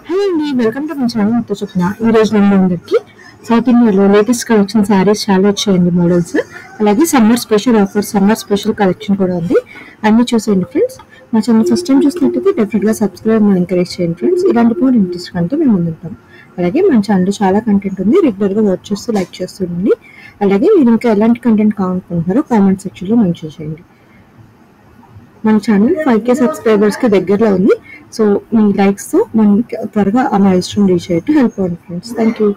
Hello అండి, welcome to my channel. మొత్తం చెప్పిన ఈ రోజు నేను అందరికి సౌత్ ఇండియాలో లేటెస్ట్ కలెక్షన్ శారీస్ చాలా వచ్చాయండి మోడల్స్. అలాగే summer special offer, summer special collection కూడా ఉంది. అన్ని చూసేయండి ఫ్రెండ్స్. మా ఛానల్ ఫస్ట్ టైం చూసినట్టయితే డెఫినెట్గా సబ్స్క్రైబ్ మనం ఎంకరేజ్ చేయండి ఫ్రెండ్స్. ఇలాంటి మోర్ ఇంట్రెస్ట్ కంటే మేము ముందుంటాం. అలాగే మన ఛానల్లో చాలా కంటెంట్ ఉంది, రెగ్యులర్గా వాచ్ చేస్తూ లైక్ చేస్తుండండి. అలాగే మీరు ఇంకా ఎలాంటి కంటెంట్ కావాలనుకుంటున్నారో కామెంట్ సెక్షన్లో మెన్షన్ చేయండి. మన ఛానల్ 5K సబ్స్క్రైబర్స్కి దగ్గరలో ఉంది. సో మీ లైక్స్తో మనకి త్వరగా ఆ మైల్ స్టోన్ రీచ్ అయ్యేట్టు హెల్ప్ అవ్వండి ఫ్రెండ్స్. Thank you.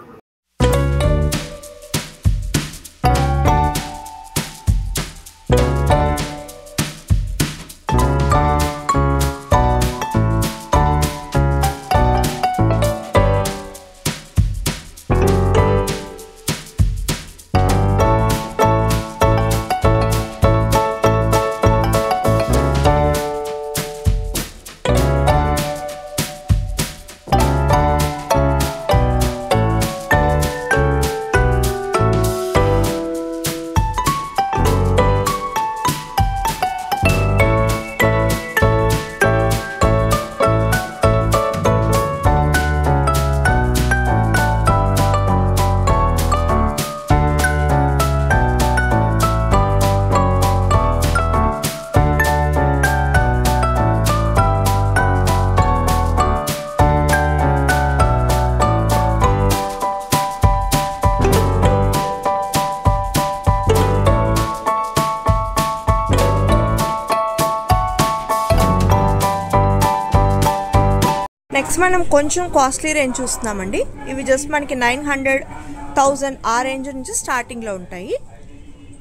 నెక్స్ట్ మనం కొంచెం కాస్ట్లీ రేంజ్ చూస్తున్నామండి. ఇవి జస్ట్ మనకి 900,000 ఆ రేంజ్ నుంచి స్టార్టింగ్లో ఉంటాయి.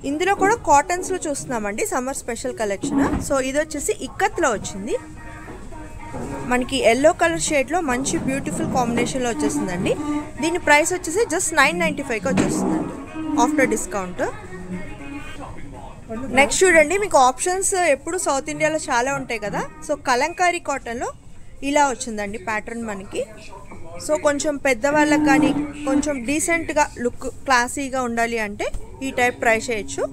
ఇందులో కూడా కాటన్స్లో చూస్తున్నామండి, సమ్మర్ స్పెషల్ కలెక్షన్. సో ఇది వచ్చేసి ఇక్కత్లో వచ్చింది. మనకి ఎల్లో కలర్ షేడ్లో మంచి బ్యూటిఫుల్ కాంబినేషన్లో వచ్చేసిందండి. దీని ప్రైస్ వచ్చేసి జస్ట్ 995కి వచ్చేస్తుందండి ఆఫ్టర్ డిస్కౌంట్. నెక్స్ట్ చూడండి, మీకు ఆప్షన్స్ ఎప్పుడు సౌత్ ఇండియాలో చాలా ఉంటాయి కదా. సో కలంకారీ కాటన్లో ఇలా వచ్చిందండి ప్యాటర్న్ మనకి. సో కొంచెం పెద్దవాళ్ళకి కానీ కొంచెం డీసెంట్గా లుక్ క్లాసీగా ఉండాలి అంటే ఈ టైప్ ట్రై చేయొచ్చు.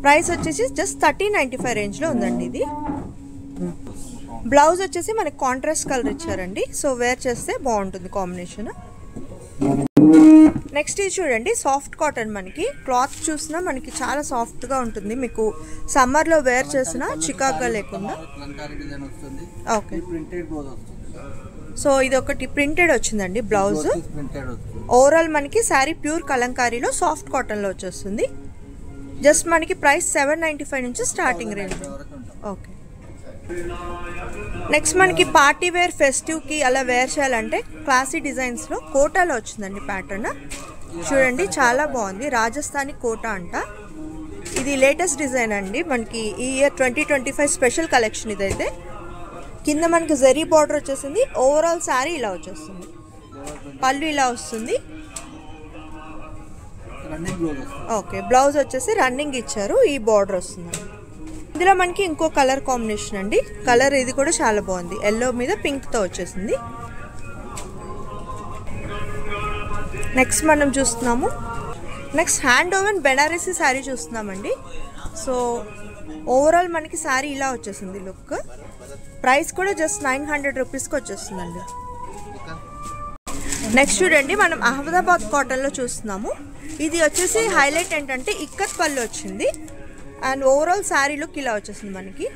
ప్రైస్ వచ్చేసి జస్ట్ 1395 రేంజ్లో ఉందండి. ఇది బ్లౌజ్ వచ్చేసి మనకి కాంట్రాస్ట్ కలర్ ఇచ్చారండి. సో వేర్ చేస్తే బాగుంటుంది కాంబినేషన్. నెక్స్ట్ ఇది చూడండి, సాఫ్ట్ కాటన్. మనకి క్లాత్ చూసినా మనకి చాలా సాఫ్ట్గా ఉంటుంది. మీకు సమ్మర్లో వేర్ చేసినా చికాగ్గా లేకుండా. ఓకే, సో ఇది ఒకటి ప్రింటెడ్ వచ్చిందండి బ్లౌజ్. ఓవరాల్ మనకి శారీ ప్యూర్ కలంకారీలో సాఫ్ట్ కాటన్లో వచ్చేస్తుంది. జస్ట్ మనకి ప్రైస్ 795 నుంచి స్టార్టింగ్ రేంజ్. ఓకే, నెక్స్ట్ మనకి పార్టీ వేర్ ఫెస్టివ్కి అలా వేర్ చేయాలంటే క్లాసీ డిజైన్స్లో కోటాలో వచ్చిందండి ప్యాటర్న్. చూడండి చాలా బాగుంది, రాజస్థానీ కోటా అంట. ఇది లేటెస్ట్ డిజైన్ అండి, మనకి ఈ ఇయర్ 2025 స్పెషల్ కలెక్షన్ ఇదైతే. కింద మనకి జరీ బార్డర్ వచ్చేసింది. ఓవరాల్ శారీ ఇలా వచ్చేస్తుంది, పళ్ళు ఇలా వస్తుంది. ఓకే, బ్లౌజ్ వచ్చేసి రన్నింగ్ ఇచ్చారు, ఈ బార్డర్ వస్తుంది. ఇందులో మనకి ఇంకో కలర్ కాంబినేషన్ అండి. కలర్ ఇది కూడా చాలా బాగుంది, ఎల్లో మీద పింక్తో వచ్చేసింది. నెక్స్ట్ మనం చూస్తున్నాము, next hand woven Banarasi sari చూస్తున్నామండి. సో ఓవరాల్ మనకి శారీ ఇలా వచ్చేసింది లుక్. ప్రైస్ కూడా జస్ట్ 900 రూపీస్కి వచ్చేస్తుందండి. నెక్స్ట్ చూడండి, మనం అహ్మదాబాద్ కాటన్లో చూస్తున్నాము. ఇది వచ్చేసి హైలైట్ ఏంటంటే ఇక్కత్ పళ్ళు వచ్చింది అండ్ ఓవరాల్ శారీ లుక్ ఇలా వచ్చేసింది మనకి.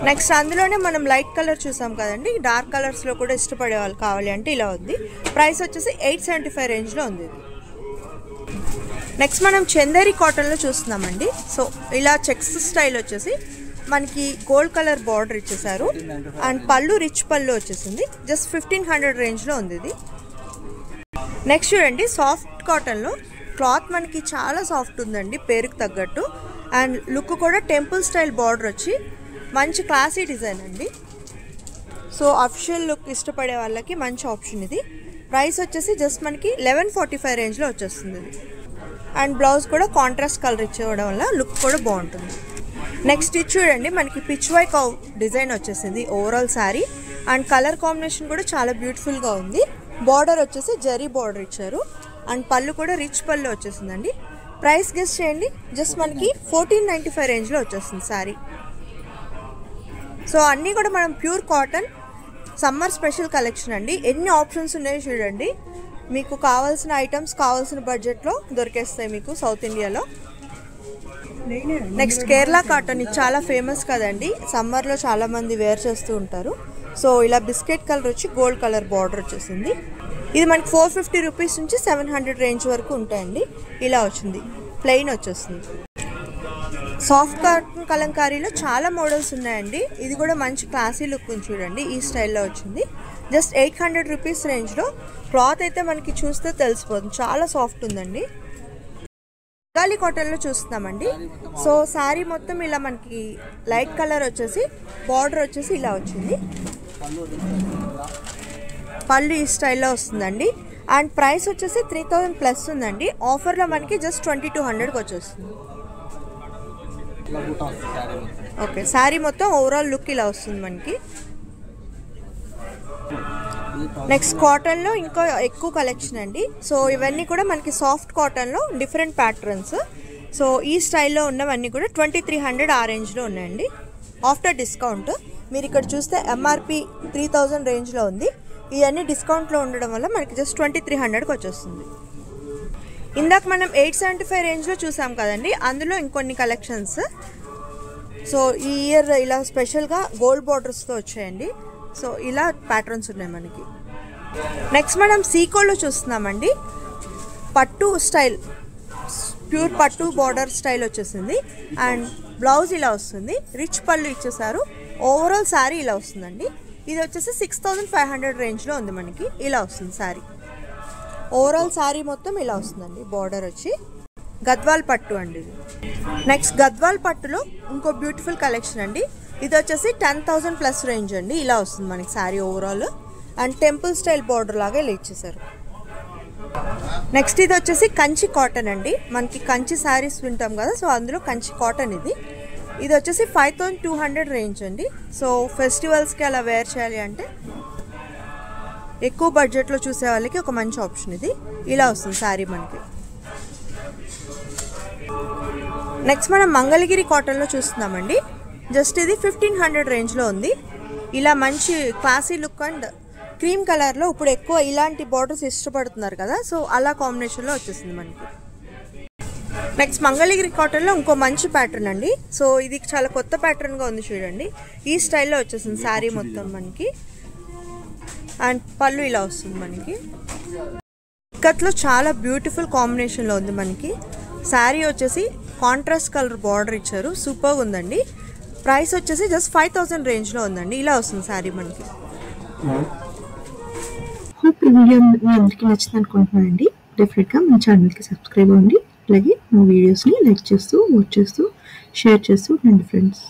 నెక్స్ట్ అందులోనే మనం లైట్ కలర్ చూసాం కదండి, డార్క్ కలర్స్లో కూడా ఇష్టపడే వాళ్ళు కావాలి అంటే ఇలా ఉంది. ప్రైస్ వచ్చేసి 875 రేంజ్లో ఉంది. నెక్స్ట్ మనం చందేరి కాటన్లో చూస్తున్నామండి. సో ఇలా చెక్స్ స్టైల్ వచ్చేసి మనకి గోల్డ్ కలర్ బార్డర్ ఇచ్చేసారు అండ్ పళ్ళు రిచ్ పళ్ళు వచ్చేసింది. జస్ట్ 1500 రేంజ్లో ఉంది ఇది. నెక్స్ట్ చూడండి, సాఫ్ట్ కాటన్లో క్లాత్ మనకి చాలా సాఫ్ట్ ఉందండి పేరుకు తగ్గట్టు. అండ్ లుక్ కూడా టెంపుల్ స్టైల్ బార్డర్ వచ్చి మంచి క్లాసీ డిజైన్ అండి. సో అఫిషియల్ లుక్ ఇష్టపడే వాళ్ళకి మంచి ఆప్షన్ ఇది. ప్రైస్ వచ్చేసి జస్ట్ మనకి 1145 రేంజ్లో వచ్చేస్తుంది ఇది. అండ్ బ్లౌజ్ కూడా కాంట్రాస్ట్ కలర్ ఇచ్చేయడం వల్ల లుక్ కూడా బాగుంటుంది. నెక్స్ట్ ఇది చూడండి, మనకి పిచ్ వై కౌ డిజైన్ వచ్చేసింది overall sari. And colour combination కూడా చాలా బ్యూటిఫుల్గా ఉంది. బార్డర్ వచ్చేసి జరీ బార్డర్ ఇచ్చారు అండ్ పళ్ళు కూడా రిచ్ పళ్ళు వచ్చేసిందండి. ప్రైస్ గెస్ చేయండి, జస్ట్ మనకి 1495 రేంజ్లో వచ్చేస్తుంది శారీ. సో అన్నీ కూడా మనం pure cotton summer special collection అండి. ఎన్ని ఆప్షన్స్ ఉన్నాయో చూడండి. మీకు కావాల్సిన ఐటమ్స్ కావాల్సిన బడ్జెట్లో దొరికేస్తాయి మీకు సౌత్ ఇండియాలో. నెక్స్ట్ కేరళ కాటన్, ఇది చాలా ఫేమస్ కదండి, సమ్మర్లో చాలామంది వేర్ చేస్తూ ఉంటారు. సో ఇలా బిస్కెట్ కలర్ వచ్చి గోల్డ్ కలర్ బార్డర్ వచ్చేసింది. ఇది మనకి 450 రూపీస్ నుంచి 700 రేంజ్ వరకు ఉంటాయండి. ఇలా వచ్చింది, ప్లెయిన్ వచ్చేస్తుంది. సాఫ్ట్ కాటన్ కలంకారీలో చాలా మోడల్స్ ఉన్నాయండి. ఇది కూడా మంచి క్లాసీ లుక్ ఉంది చూడండి, ఈ స్టైల్లో వచ్చింది. జస్ట్ 800 రూపీస్ రేంజ్లో. క్లాత్ అయితే మనకి చూస్తే తెలిసిపోతుంది, చాలా సాఫ్ట్ ఉందండి. బెంగాలీ కాటన్లో చూస్తున్నామండి. సో శారీ మొత్తం ఇలా మనకి లైట్ కలర్ వచ్చేసి బార్డర్ వచ్చేసి ఇలా వచ్చింది. పళ్ళు ఈ స్టైల్లో వస్తుందండి. అండ్ ప్రైస్ వచ్చేసి 3000 ప్లస్ ఉందండి. ఆఫర్లో మనకి జస్ట్ 2200కి వచ్చేస్తుంది. ఓకే, శారీ మొత్తం ఓవరాల్ లుక్ ఇలా వస్తుంది మనకి. నెక్స్ట్ కాటన్లో ఇంకా ఎక్కువ కలెక్షన్ అండి. సో ఇవన్నీ కూడా మనకి సాఫ్ట్ కాటన్లో డిఫరెంట్ ప్యాటర్న్స్. సో ఈ స్టైల్లో ఉన్నవన్నీ కూడా 2300 ఆ రేంజ్లో ఉన్నాయండి ఆఫ్టర్ డిస్కౌంట్. మీరు ఇక్కడ చూస్తే ఎంఆర్పి 3000 రేంజ్లో ఉంది. ఇవన్నీ డిస్కౌంట్లో ఉండడం వల్ల మనకి జస్ట్ 2300కి వచ్చేస్తుంది. ఇందాక మనం 875 రేంజ్లో చూసాం కదండి, అందులో ఇంకొన్ని కలెక్షన్స్. సో ఈ ఇయర్ ఇలా స్పెషల్గా గోల్డ్ బార్డర్స్తో వచ్చాయండి. సో ఇలా ప్యాటర్న్స్ ఉన్నాయి మనకి. నెక్స్ట్ మనం సీకోలో చూస్తున్నామండి. పట్టు స్టైల్, ప్యూర్ పట్టు బార్డర్ స్టైల్ వచ్చేసింది. అండ్ బ్లౌజ్ ఇలా వస్తుంది, రిచ్ పళ్ళు ఇచ్చేసారు. ఓవరాల్ శారీ ఇలా వస్తుందండి. ఇది వచ్చేసి 6500 రేంజ్లో ఉంది మనకి. ఇలా వస్తుంది శారీ, ఓవరాల్ శారీ మొత్తం ఇలా వస్తుందండి. బార్డర్ వచ్చి గద్వాల్ పట్టు అండి ఇది. నెక్స్ట్ గద్వాల్ పట్టులో ఇంకో బ్యూటిఫుల్ కలెక్షన్ అండి. ఇది వచ్చేసి 10,000 ప్లస్ రేంజ్ అండి. ఇలా వస్తుంది మనకి sari overall. And temple style border లాగా ఇలా ఇచ్చేసారు. నెక్స్ట్ ఇది వచ్చేసి కంచి కాటన్ అండి. మనకి కంచి శారీస్ వింటాం కదా, సో అందులో కంచి కాటన్ ఇది. ఇది వచ్చేసి 5200 రేంజ్ అండి. సో ఫెస్టివల్స్కి అలా వేర్ చేయాలి అంటే ఎక్కువ బడ్జెట్లో చూసే వాళ్ళకి ఒక మంచి ఆప్షన్ ఇది. ఇలా వస్తుంది శారీ మనకి. నెక్స్ట్ మనం మంగళగిరి కాటన్లో చూస్తున్నామండి. జస్ట్ ఇది 1500 రేంజ్లో ఉంది. ఇలా మంచి క్లాసీ లుక్ అండ్ క్రీమ్ కలర్లో ఇప్పుడు ఎక్కువ ఇలాంటి బార్డర్స్ ఇష్టపడుతున్నారు కదా, సో అలా కాంబినేషన్లో వచ్చేసింది మనకి. నెక్స్ట్ మంగళగిరి కాటన్లో ఇంకో మంచి ప్యాటర్న్ అండి. సో ఇది చాలా కొత్త ప్యాటర్న్గా ఉంది చూడండి. ఈ స్టైల్లో వచ్చేసింది శారీ మొత్తం మనకి. అండ్ పళ్ళు ఇలా వస్తుంది మనకి. ఇక్కట్లో చాలా బ్యూటిఫుల్ కాంబినేషన్లో ఉంది మనకి. శారీ వచ్చేసి కాంట్రాస్ట్ కలర్ బార్డర్ ఇచ్చారు, సూపర్గా ఉందండి. ప్రైస్ వచ్చేసి జస్ట్ 5000 రేంజ్లో ఉందండి. ఇలా వస్తుంది శారీ మనకి. హోప్ ఈ వీడియో మీ అందరికీ నచ్చింది అనుకుంటున్నానండి. డెఫినెట్గా మన ఛానల్కి సబ్స్క్రైబ్ అవ్వండి. అలాగే మా వీడియోస్ని లైక్ చేస్తూ, వాచ్ చేస్తూ, షేర్ చేస్తూ ఉండండి ఫ్రెండ్స్.